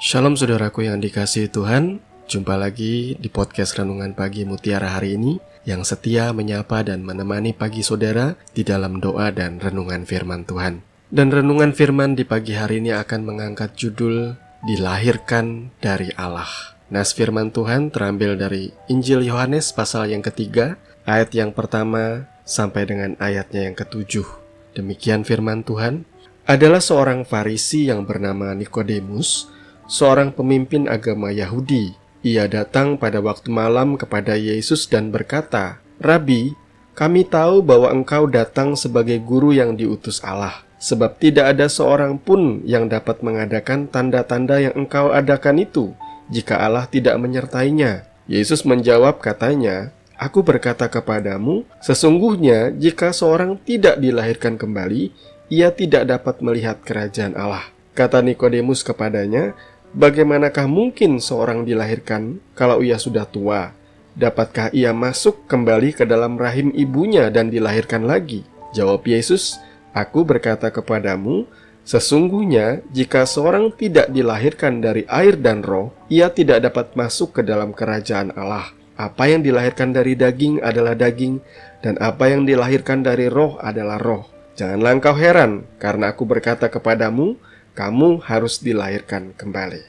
Shalom saudaraku yang dikasihi Tuhan. Jumpa lagi di podcast Renungan Pagi Mutiara hari ini yang setia menyapa dan menemani pagi saudara di dalam doa dan renungan firman Tuhan. Dan renungan firman di pagi hari ini akan mengangkat judul Dilahirkan dari Allah. Nas firman Tuhan terambil dari Injil Yohanes pasal yang ketiga, ayat yang pertama sampai dengan ayatnya yang ketujuh. Demikian firman Tuhan. Adalah seorang Farisi yang bernama Nikodemus, seorang pemimpin agama Yahudi. Ia datang pada waktu malam kepada Yesus dan berkata, "Rabi, kami tahu bahwa engkau datang sebagai guru yang diutus Allah, sebab tidak ada seorang pun yang dapat mengadakan tanda-tanda yang engkau adakan itu, jika Allah tidak menyertainya." Yesus menjawab katanya, "Aku berkata kepadamu, sesungguhnya jika seorang tidak dilahirkan kembali, ia tidak dapat melihat kerajaan Allah." Kata Nikodemus kepadanya, "Bagaimanakah mungkin seorang dilahirkan kalau ia sudah tua? Dapatkah ia masuk kembali ke dalam rahim ibunya dan dilahirkan lagi?" Jawab Yesus, "Aku berkata kepadamu, sesungguhnya jika seorang tidak dilahirkan dari air dan roh, ia tidak dapat masuk ke dalam kerajaan Allah. Apa yang dilahirkan dari daging adalah daging, dan apa yang dilahirkan dari roh adalah roh. Janganlah engkau heran, karena aku berkata kepadamu, kamu harus dilahirkan kembali."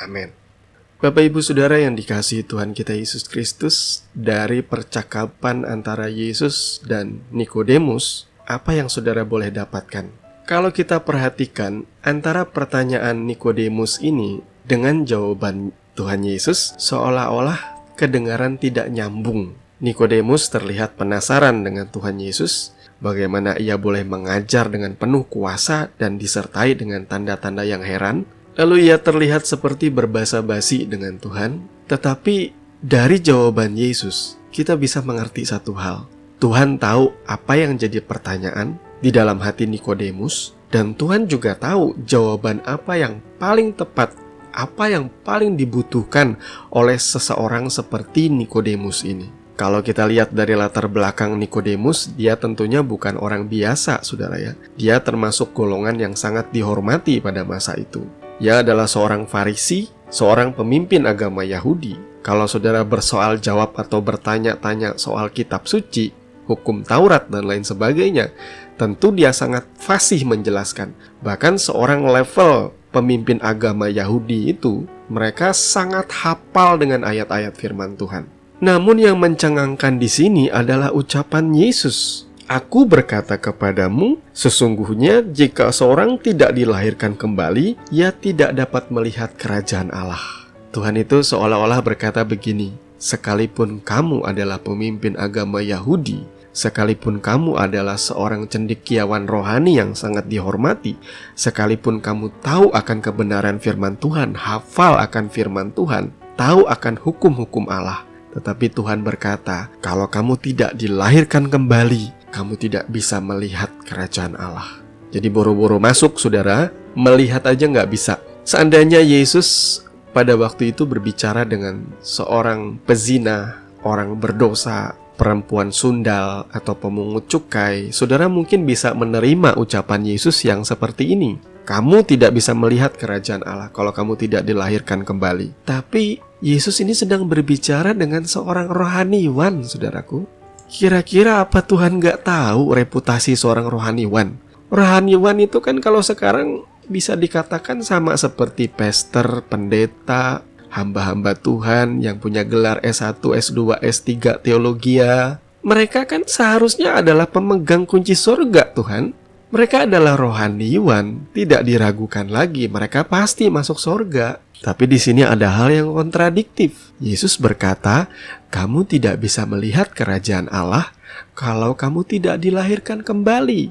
Amin. Bapak Ibu Saudara yang dikasihi Tuhan kita Yesus Kristus, dari percakapan antara Yesus dan Nikodemus, apa yang saudara boleh dapatkan? Kalau kita perhatikan antara pertanyaan Nikodemus ini dengan jawaban Tuhan Yesus, seolah-olah kedengaran tidak nyambung. Nikodemus terlihat penasaran dengan Tuhan Yesus, bagaimana ia boleh mengajar dengan penuh kuasa dan disertai dengan tanda-tanda yang heran. Lalu ia terlihat seperti berbasa-basi dengan Tuhan. Tetapi dari jawaban Yesus, kita bisa mengerti satu hal. Tuhan tahu apa yang jadi pertanyaan di dalam hati Nikodemus, dan Tuhan juga tahu jawaban apa yang paling tepat, apa yang paling dibutuhkan oleh seseorang seperti Nikodemus ini. Kalau kita lihat dari latar belakang Nikodemus, dia tentunya bukan orang biasa, saudara ya. Dia termasuk golongan yang sangat dihormati pada masa itu. Ia adalah seorang Farisi, seorang pemimpin agama Yahudi. Kalau saudara bersoal jawab atau bertanya-tanya soal kitab suci, hukum Taurat dan lain sebagainya, tentu dia sangat fasih menjelaskan. Bahkan seorang level pemimpin agama Yahudi itu, mereka sangat hafal dengan ayat-ayat firman Tuhan. Namun yang mencengangkan di sini adalah ucapan Yesus. "Aku berkata kepadamu, sesungguhnya jika seorang tidak dilahirkan kembali, ia tidak dapat melihat kerajaan Allah." Tuhan itu seolah-olah berkata begini, sekalipun kamu adalah pemimpin agama Yahudi, sekalipun kamu adalah seorang cendekiawan rohani yang sangat dihormati, sekalipun kamu tahu akan kebenaran firman Tuhan, hafal akan firman Tuhan, tahu akan hukum-hukum Allah, tetapi Tuhan berkata, kalau kamu tidak dilahirkan kembali, kamu tidak bisa melihat kerajaan Allah. Jadi boro-boro masuk, saudara, melihat aja nggak bisa. Seandainya Yesus pada waktu itu berbicara dengan seorang pezina, orang berdosa, perempuan sundal, atau pemungut cukai, saudara mungkin bisa menerima ucapan Yesus yang seperti ini. Kamu tidak bisa melihat kerajaan Allah kalau kamu tidak dilahirkan kembali. Tapi Yesus ini sedang berbicara dengan seorang rohaniwan, saudaraku. Kira-kira apa Tuhan gak tahu reputasi seorang rohaniwan? Rohaniwan itu kan kalau sekarang bisa dikatakan sama seperti pester, pendeta, hamba-hamba Tuhan yang punya gelar S1, S2, S3 teologia. Mereka kan seharusnya adalah pemegang kunci surga, Tuhan. Mereka adalah rohaniwan, tidak diragukan lagi, mereka pasti masuk surga. Tapi di sini ada hal yang kontradiktif. Yesus berkata, kamu tidak bisa melihat kerajaan Allah kalau kamu tidak dilahirkan kembali.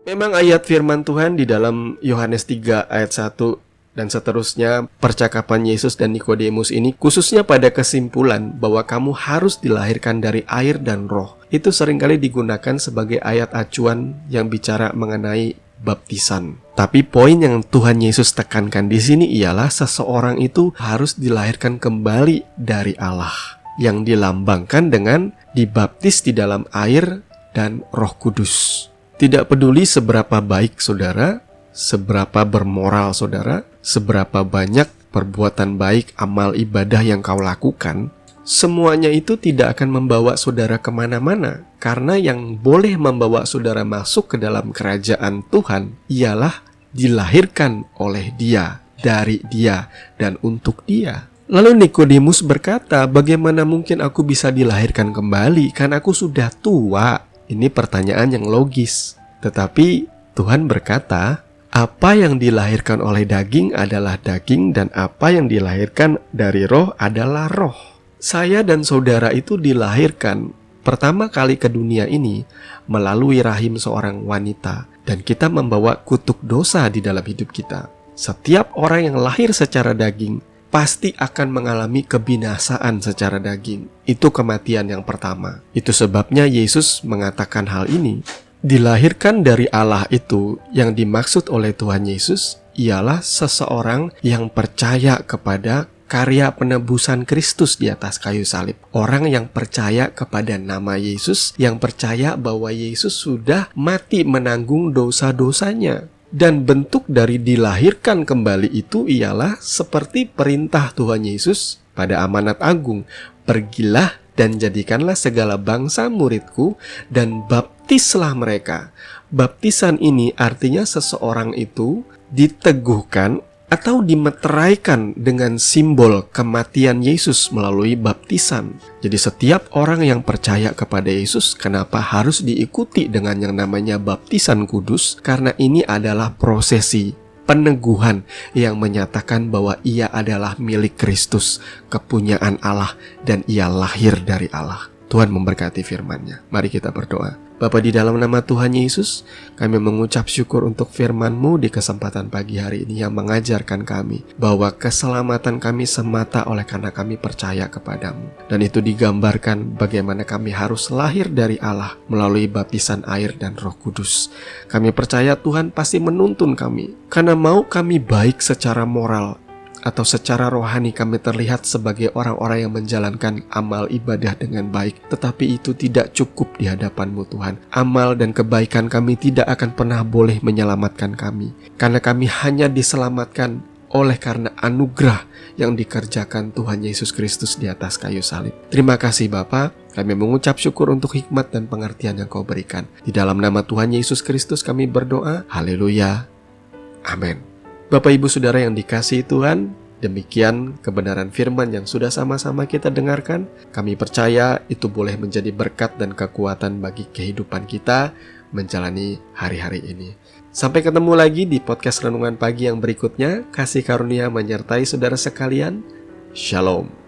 Memang ayat firman Tuhan di dalam Yohanes 3 ayat 1 dan seterusnya, percakapan Yesus dan Nikodemus ini khususnya pada kesimpulan bahwa kamu harus dilahirkan dari air dan roh. Itu seringkali digunakan sebagai ayat acuan yang bicara mengenai baptisan. Tapi poin yang Tuhan Yesus tekankan di sini ialah seseorang itu harus dilahirkan kembali dari Allah, yang dilambangkan dengan dibaptis di dalam air dan Roh Kudus. Tidak peduli seberapa baik saudara, seberapa bermoral saudara, seberapa banyak perbuatan baik, amal ibadah yang kau lakukan, semuanya itu tidak akan membawa saudara kemana-mana. Karena yang boleh membawa saudara masuk ke dalam kerajaan Tuhan ialah dilahirkan oleh Dia, dari Dia, dan untuk Dia. Lalu Nikodemus berkata, bagaimana mungkin aku bisa dilahirkan kembali? Kan aku sudah tua. Ini pertanyaan yang logis. Tetapi Tuhan berkata, apa yang dilahirkan oleh daging adalah daging, dan apa yang dilahirkan dari roh adalah roh. Saya dan saudara itu dilahirkan pertama kali ke dunia ini melalui rahim seorang wanita, dan kita membawa kutuk dosa di dalam hidup kita. Setiap orang yang lahir secara daging pasti akan mengalami kebinasaan secara daging. Itu kematian yang pertama. Itu sebabnya Yesus mengatakan hal ini. Dilahirkan dari Allah itu yang dimaksud oleh Tuhan Yesus ialah seseorang yang percaya kepada karya penebusan Kristus di atas kayu salib. Orang yang percaya kepada nama Yesus, yang percaya bahwa Yesus sudah mati menanggung dosa-dosanya. Dan bentuk dari dilahirkan kembali itu ialah seperti perintah Tuhan Yesus pada amanat agung. Pergilah dan jadikanlah segala bangsa muridku dan baptislah mereka. Baptisan ini artinya seseorang itu diteguhkan atau dimeteraikan dengan simbol kematian Yesus melalui baptisan. Jadi setiap orang yang percaya kepada Yesus, kenapa harus diikuti dengan yang namanya baptisan kudus? Karena ini adalah prosesi peneguhan yang menyatakan bahwa ia adalah milik Kristus, kepunyaan Allah, dan ia lahir dari Allah. Tuhan memberkati firman-Nya. Mari kita berdoa. Bapa, di dalam nama Tuhan Yesus, kami mengucap syukur untuk firman-Mu di kesempatan pagi hari ini yang mengajarkan kami bahwa keselamatan kami semata oleh karena kami percaya kepadamu. Dan itu digambarkan bagaimana kami harus lahir dari Allah melalui baptisan air dan Roh Kudus. Kami percaya Tuhan pasti menuntun kami, karena mau kami baik secara moral atau secara rohani kami terlihat sebagai orang-orang yang menjalankan amal ibadah dengan baik. Tetapi itu tidak cukup di hadapan-Mu Tuhan. Amal dan kebaikan kami tidak akan pernah boleh menyelamatkan kami. Karena kami hanya diselamatkan oleh karena anugerah yang dikerjakan Tuhan Yesus Kristus di atas kayu salib. Terima kasih Bapa. Kami mengucap syukur untuk hikmat dan pengertian yang Kau berikan. Di dalam nama Tuhan Yesus Kristus kami berdoa. Haleluya. Amin. Bapak Ibu Saudara yang dikasihi Tuhan, demikian kebenaran firman yang sudah sama-sama kita dengarkan. Kami percaya itu boleh menjadi berkat dan kekuatan bagi kehidupan kita menjalani hari-hari ini. Sampai ketemu lagi di podcast Renungan Pagi yang berikutnya. Kasih karunia menyertai saudara sekalian. Shalom.